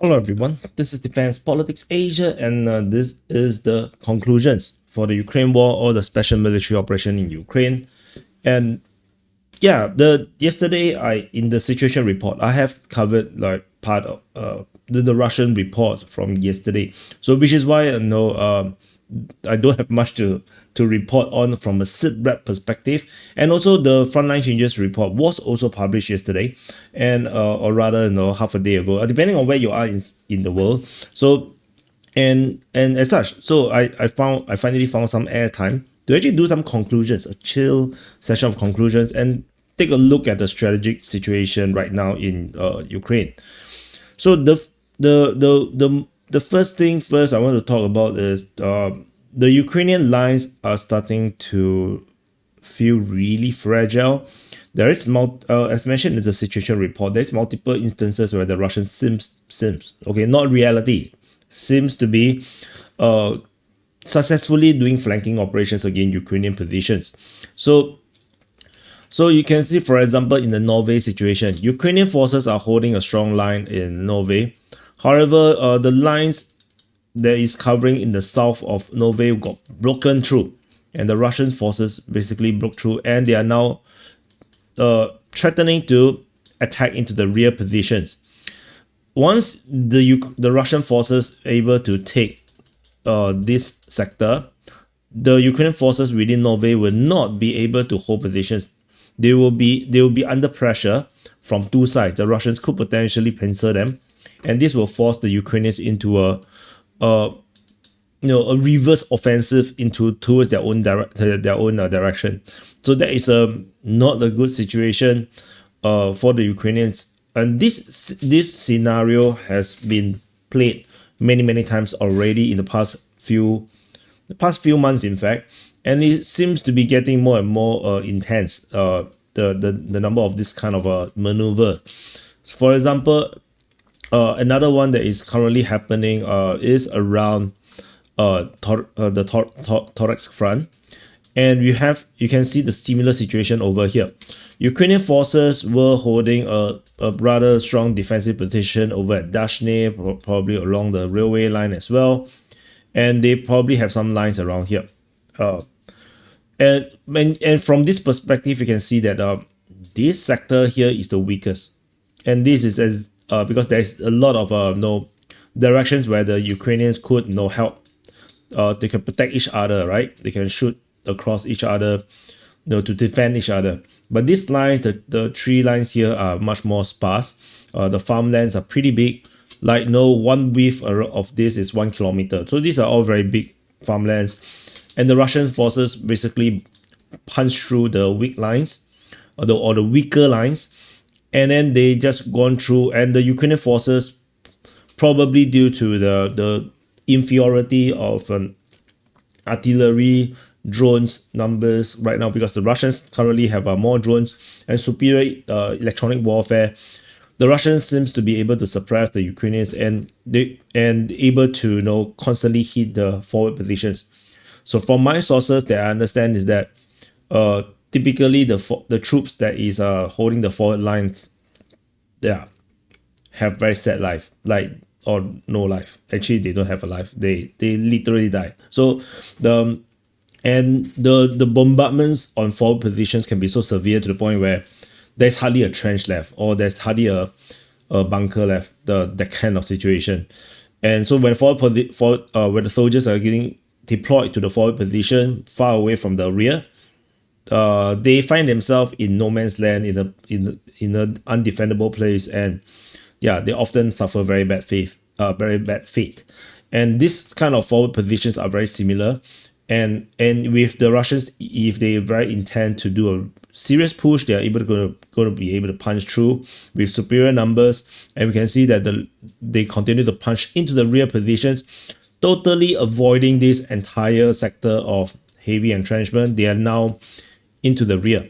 Hello everyone, this is Defense Politics Asia and this is the conclusions for the Ukraine war or the special military operation in Ukraine. And yeah, the yesterday I in the situation report I have covered like part of the Russian reports from yesterday. So which is why I don't have much to report on from a sit rep perspective. And also the frontline changes report was also published yesterday, and or rather half a day ago, depending on where you are in the world. So and as such, so I finally found some airtime to actually do some conclusions, a chill session of conclusions, and take a look at the strategic situation right now in Ukraine. So the first thing first I want to talk about is the Ukrainian lines are starting to feel really fragile. There is as mentioned in the situation report, there's multiple instances where the Russians seems okay, not reality, seems to be successfully doing flanking operations against Ukrainian positions. So you can see, for example, in the Norway situation, Ukrainian forces are holding a strong line in Norway. However, the lines that is covering in the south of Norway got broken through, and the Russian forces basically broke through, and they are now threatening to attack into the rear positions. Once the Russian forces able to take this sector, the Ukrainian forces within Norway will not be able to hold positions. They will be under pressure from two sides. The Russians could potentially pincer them, and this will force the Ukrainians into a reverse offensive towards their own direction. So that is not a good situation for the Ukrainians. And this scenario has been played many times already in the past few months, in fact, and it seems to be getting more and more intense. The number of this kind of maneuver. For example, another one that is currently happening is around the Toreks front, and you can see the similar situation over here. Ukrainian forces were holding a rather strong defensive position over at Dashne, probably along the railway line as well, and they probably have some lines around here. And from this perspective, you can see that this sector here is the weakest, and this is because there's a lot of directions where the Ukrainians could help. They can protect each other, right? They can shoot across each other, to defend each other. But this line, the three lines here are much more sparse. The farmlands are pretty big. Like one width of this is 1 kilometer. So these are all very big farmlands, and the Russian forces basically punch through the weak lines, or the weaker lines, and then they just gone through, and the Ukrainian forces, probably due to the inferiority of artillery drones numbers right now, because the Russians currently have more drones and superior electronic warfare, the Russians seems to be able to suppress the Ukrainians, and able to constantly hit the forward positions. So from my sources that I understand is that typically the troops that is holding the forward lines, have very sad life, or no life. Actually, they don't have a life. They literally die. So the bombardments on forward positions can be so severe to the point where there's hardly a trench left, or there's hardly a bunker left. That kind of situation. And so when when the soldiers are getting deployed to the forward position far away from the rear, they find themselves in no man's land, in an undefendable place, and they often suffer very bad fate. And this kind of forward positions are very similar. And with the Russians, if they very intend to do a serious push, they are going to be able to punch through with superior numbers. And we can see that they continue to punch into the rear positions, totally avoiding this entire sector of heavy entrenchment. They are now into the rear,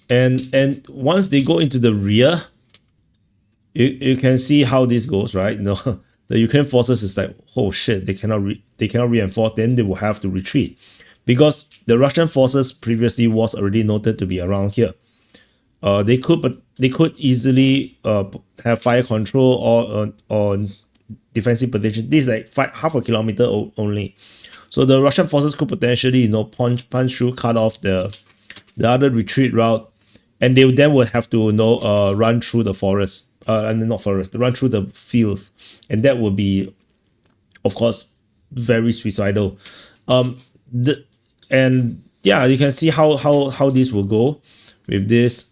and once they go into the rear, you can see how this goes, right? The Ukrainian forces is like, oh shit, they cannot reinforce, then they will have to retreat, because the Russian forces previously was already noted to be around here. but they could easily have fire control or on defensive position. This is like half a kilometer only, so the Russian forces could potentially punch through, cut off the other retreat route, and they then would have to run through the forest. I mean, not forest, run through the fields, and that would be, of course, very suicidal. And yeah, you can see how this will go with this.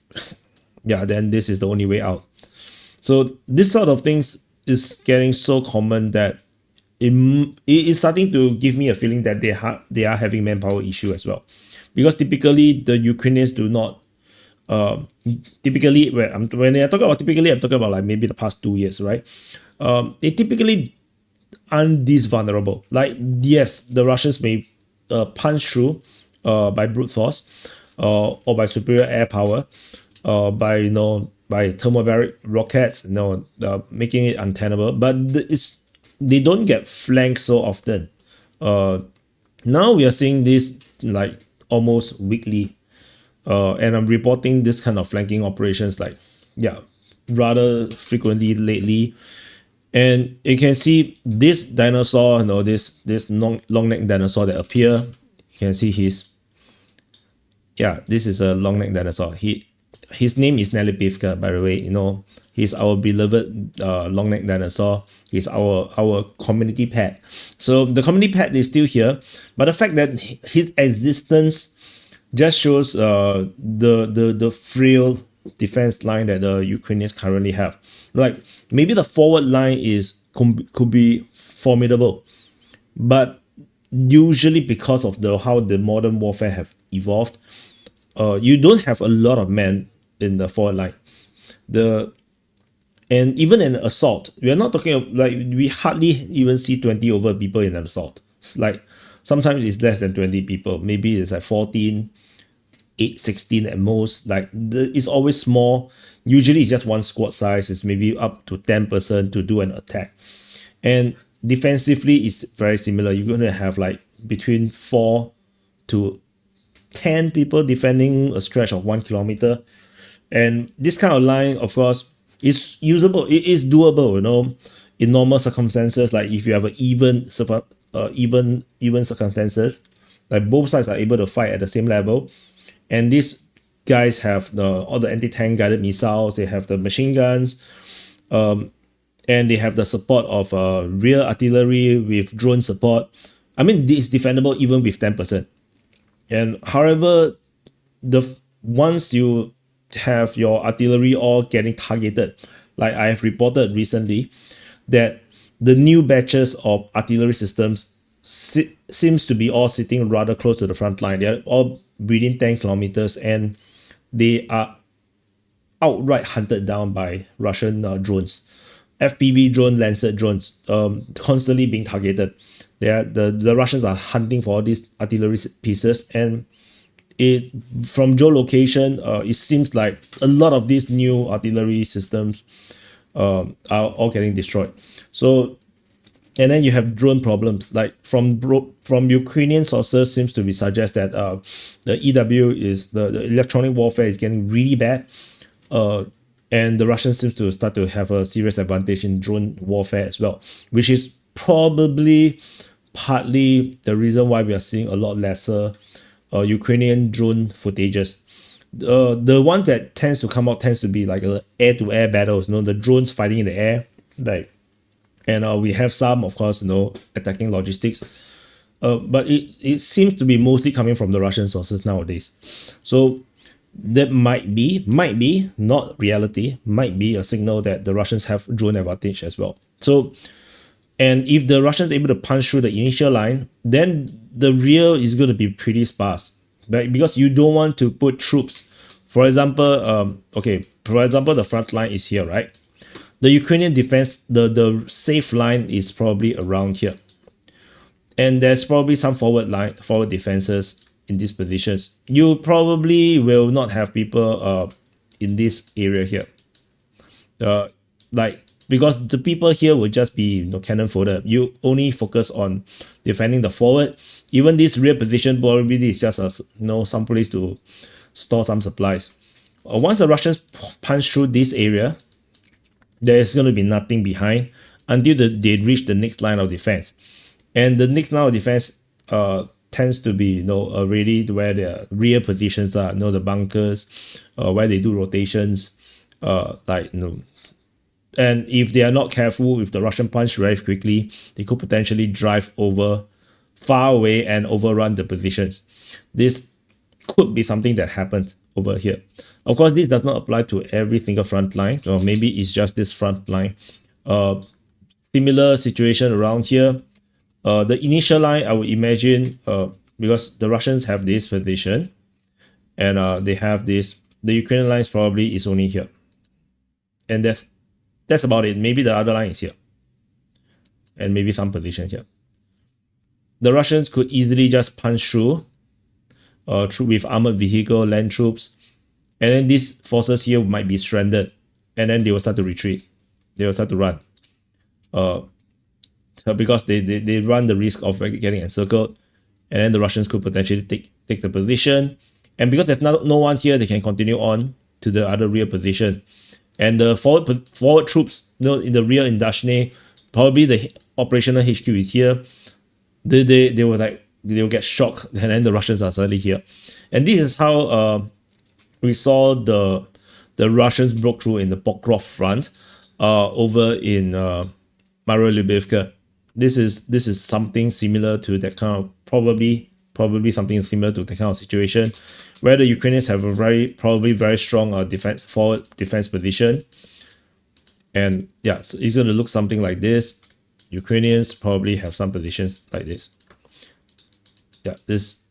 Yeah, then this is the only way out. So this sort of things is getting so common that it is starting to give me a feeling that they are having manpower issue as well, because typically the Ukrainians do not. Typically, when I talk about typically, I'm talking about like maybe the past 2 years, right? They typically aren't this vulnerable. Like, yes, the Russians may punch through by brute force or by superior air power, by thermobaric rockets, making it untenable, but they don't get flanked so often. Now we are seeing this like almost weekly, and I'm reporting this kind of flanking operations rather frequently lately. And you can see this dinosaur, this long neck dinosaur that appear. You can see this is a long neck dinosaur. His name is Nelipivka, by the way. He's our beloved long neck dinosaur. He's our community pet. So the community pet is still here, but the fact that his existence just shows the frail defense line that the Ukrainians currently have. Like, maybe the forward line could be formidable, but usually because of how the modern warfare have evolved, you don't have a lot of men in the forward line. And even in an assault, we are not talking we hardly even see 20 over people in an assault. Like, sometimes it's less than 20 people. Maybe it's like 14, 8, 16 at most. It's always small. Usually it's just one squad size. It's maybe up to 10% to do an attack. And defensively, it's very similar. You're going to have between 4 to 10 people defending a stretch of 1 kilometer. And this kind of line, of course, is usable. It is doable, in normal circumstances. Like, if you have an even circumstances, like both sides are able to fight at the same level. And these guys have all the anti-tank guided missiles. They have the machine guns, and they have the support of rear artillery with drone support. I mean, this is defendable even with 10%. And however, once you have your artillery all getting targeted, like I have reported recently, that the new batches of artillery systems seems to be all sitting rather close to the front line. They're all within 10 kilometers, and they are outright hunted down by Russian drones, FPV drone, Lancet drones, constantly being targeted. The Russians are hunting for all these artillery pieces, and from geolocation, it seems like a lot of these new artillery systems are all getting destroyed. So, and then you have drone problems. Like, from Ukrainian sources, seems to be suggest that the EW is the electronic warfare is getting really bad, and the Russians seems to start to have a serious advantage in drone warfare as well, which is probably partly the reason why we are seeing a lot lesser Ukrainian drone footages. The one that tends to come out tends to be like air-to-air battles, the drones fighting in the air, and we have some, of course, attacking logistics. But it seems to be mostly coming from the Russian sources nowadays. So that might be not reality, might be a signal that the Russians have drone advantage as well. So, and if the Russians are able to punch through the initial line, then the rear is going to be pretty sparse, right? Because you don't want to put troops. For example, the front line is here, right? The Ukrainian defense, the safe line is probably around here. And there's probably some forward defenses in these positions. You probably will not have people in this area here. Because the people here will just be cannon fodder. You only focus on defending the forward. Even this rear position probably is just some place to store some supplies. Once the Russians punch through this area, there is going to be nothing behind until they reach the next line of defense. And the next line of defense tends to be, already where their rear positions are, the bunkers, where they do rotations, and if they are not careful, if the Russian punch very quickly, they could potentially drive over far away and overrun the positions. This could be something that happened over here. Of course, this does not apply to every single front line, or maybe it's just this front line. Similar situation around here. The initial line, I would imagine, because the Russians have this position, and they have this, the Ukrainian lines probably is only here. And that's about it. Maybe the other line is here. And maybe some position here. The Russians could easily just punch through with armored vehicle, land troops. And then these forces here might be stranded. And then they will start to retreat. They will start to run. Because they run the risk of getting encircled. And then the Russians could potentially take the position. And because there's no one here, they can continue on to the other rear position. And the forward troops, in the rear in Dashne, probably the operational HQ is here. They will get shocked, and then the Russians are suddenly here. And this is how we saw the Russians broke through in the Pokrov front over in Marolyubivka. This is something similar to that kind of probably something similar to that kind of situation, where the Ukrainians have a probably very strong forward defense position. And yeah, so it's going to look something like this. Ukrainians probably have some positions like this. Yeah, this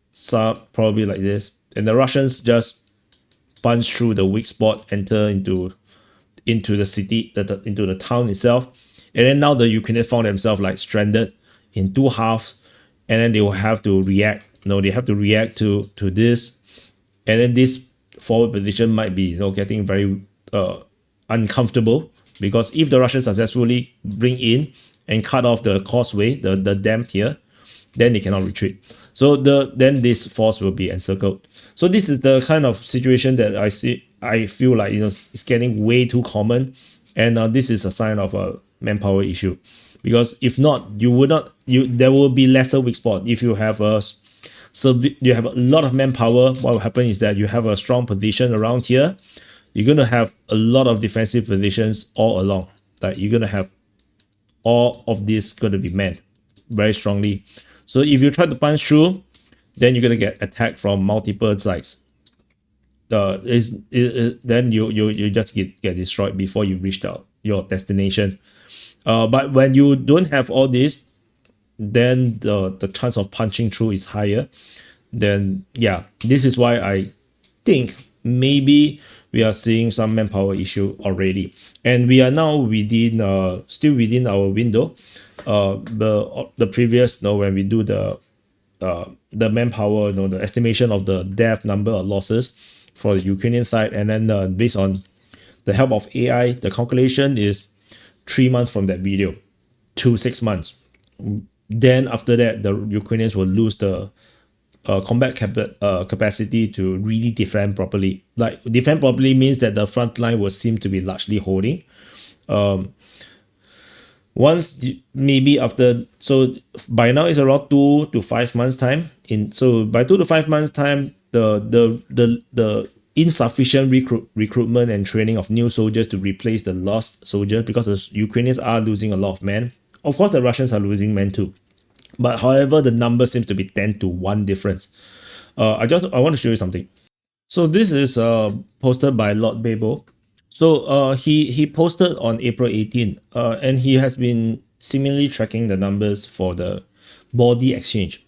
probably like this. And the Russians just punch through the weak spot, enter into the city, into the town itself. And then now the Ukrainians found themselves like stranded in two halves, and then they will have to react. They have to react to this, and then this forward position might be getting very uncomfortable, because if the Russians successfully bring in and cut off the causeway, the dam here, then they cannot retreat. So then this force will be encircled. So this is the kind of situation that I feel like it's getting way too common, and this is a sign of a manpower issue, because if not, there will be lesser weak spot. If you have a lot of manpower, what will happen is that you have a strong position around here. You're going to have a lot of defensive positions all along. Like you're going to have all of this going to be manned very strongly. So if you try to punch through, then you're going to get attacked from multiple sides. Then you just get destroyed before you reach your destination. But when you don't have all this, then the chance of punching through is higher. Then yeah, this is why I think maybe we are seeing some manpower issue already, and we are now still within our window. The previous, when we do the manpower, the estimation of the death number or losses for the Ukrainian side, and then based on the help of AI, the calculation is 3 months from that video to 6 months. Then after that, the Ukrainians will lose the combat capacity to really defend properly. Like defend properly means that the front line will seem to be largely holding. So by now it's around 2 to 5 months time. So by 2 to 5 months time, the insufficient recruitment and training of new soldiers to replace the lost soldiers, because the Ukrainians are losing a lot of men. Of course, the Russians are losing men too. But however, the number seems to be 10 to 1 difference. I want to show you something. So this is posted by Lord Babel. So he posted on April 18, and he has been seemingly tracking the numbers for the body exchange.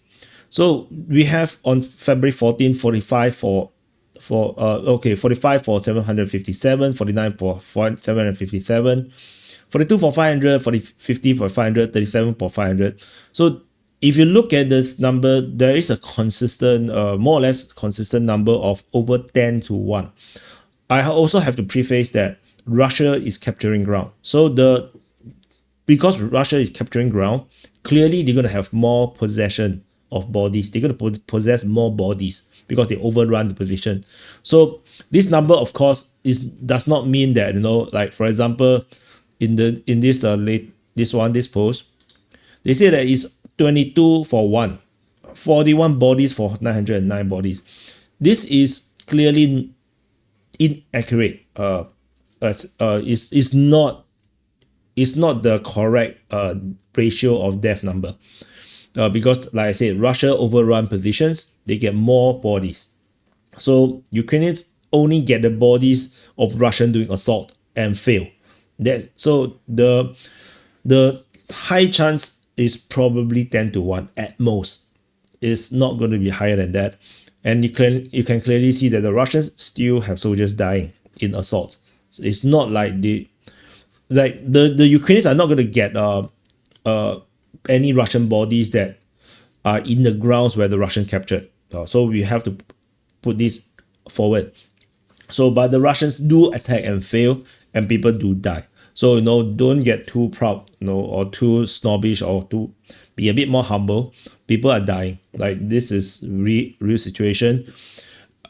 So we have on February 14, 45 for 45 for 757, 49 for 757, 42 for 500, 50 for 500, 37 for 500. So if you look at this number, there is a consistent, more or less consistent number of over 10 to 1. I also have to preface that Russia is capturing ground. So because Russia is capturing ground, clearly they're going to have more possession of bodies. They're going to possess more bodies because they overrun the position. So this number, of course, does not mean that, like for example, in this post, they say that it's 22 for 1, 41 bodies for 909 bodies. This is clearly inaccurate. It's not the correct ratio of death number, because like I said, Russia overrun positions, they get more bodies. So Ukrainians only get the bodies of Russian doing assault and fail. So the high chance is probably 10 to 1 at most. It's not going to be higher than that. And you can clearly see that the Russians still have soldiers dying in assault. So it's not like the Ukrainians are not going to get any Russian bodies that are in the grounds where the Russian captured. So we have to put this forward. So, but the Russians do attack and fail, and people do die. So, don't get too proud, or too snobbish, or to be a bit more humble. People are dying. Like, this is real situation.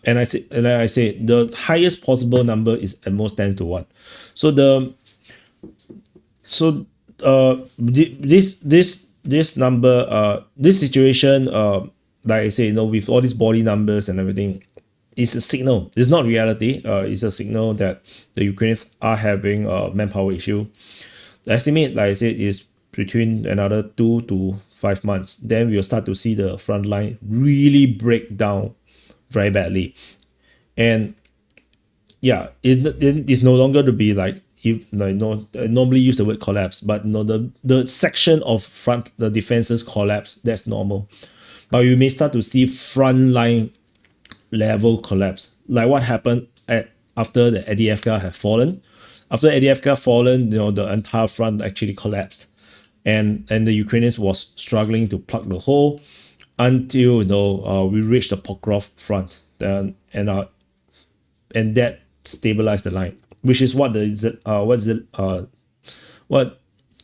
And I say, the highest possible number is at most 10 to 1. So this number, this situation, like I say, with all these body numbers and everything, it's a signal. It's not reality. It's a signal that the Ukrainians are having a manpower issue. The estimate, like I said, is between another 2 to 5 months. Then we'll start to see the front line really break down very badly. And yeah, it's no longer to be like, normally use the word collapse, but the section of the defenses collapse, that's normal. But you may start to see front line level collapse, like what happened after the Avdiivka had fallen. After Avdiivka fallen, the entire front actually collapsed, and the Ukrainians was struggling to plug the hole until we reached the Pokrov front, and that stabilized the line, which is what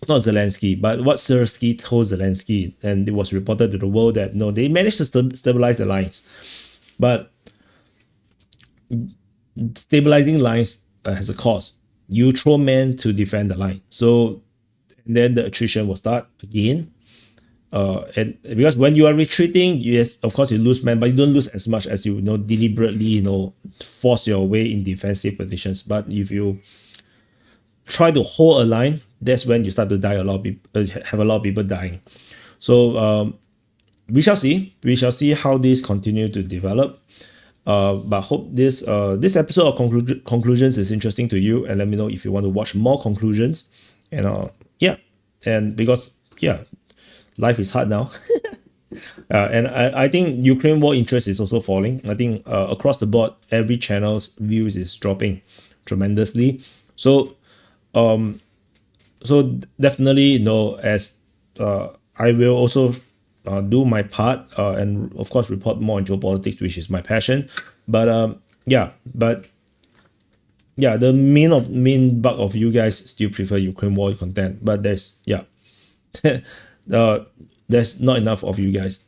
not Zelensky, but what Syrskyi told Zelensky, and it was reported to the world that they managed to stabilize the lines. But stabilizing lines has a cost. You throw men to defend the line, so then the attrition will start again. And because when you are retreating, yes, of course you lose men, but you don't lose as much as you deliberately force your way in defensive positions. But if you try to hold a line, that's when you start to die. Have a lot of people dying. So we shall see. We shall see how this continue to develop. But hope this episode of conclusions is interesting to you, and let me know if you want to watch more conclusions. And and because life is hard now. And I think Ukraine war interest is also falling. I think across the board, every channel's views is dropping tremendously. So definitely, as I will also do my part, and of course report more on geopolitics, which is my passion. But the main bulk of you guys still prefer Ukraine war content. But there's there's not enough of you guys.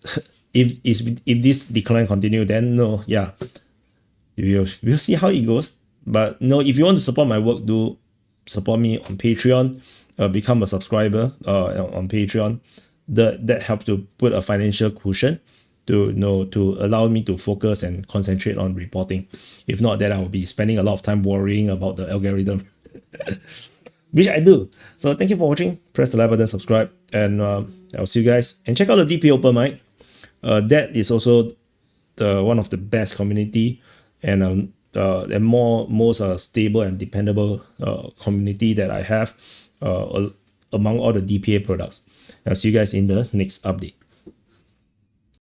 if this decline continue, then we'll see how it goes. But if you want to support my work, do support me on Patreon. Become a subscriber on Patreon. That helps to put a financial cushion to allow me to focus and concentrate on reporting. If not, then I will be spending a lot of time worrying about the algorithm. Which I do. So thank you for watching. Press the like button, subscribe, and I'll see you guys. And check out the DP Open Mic. That is also one of the best community and most stable and dependable community that I have among all the DPA products. I'll see you guys in the next update.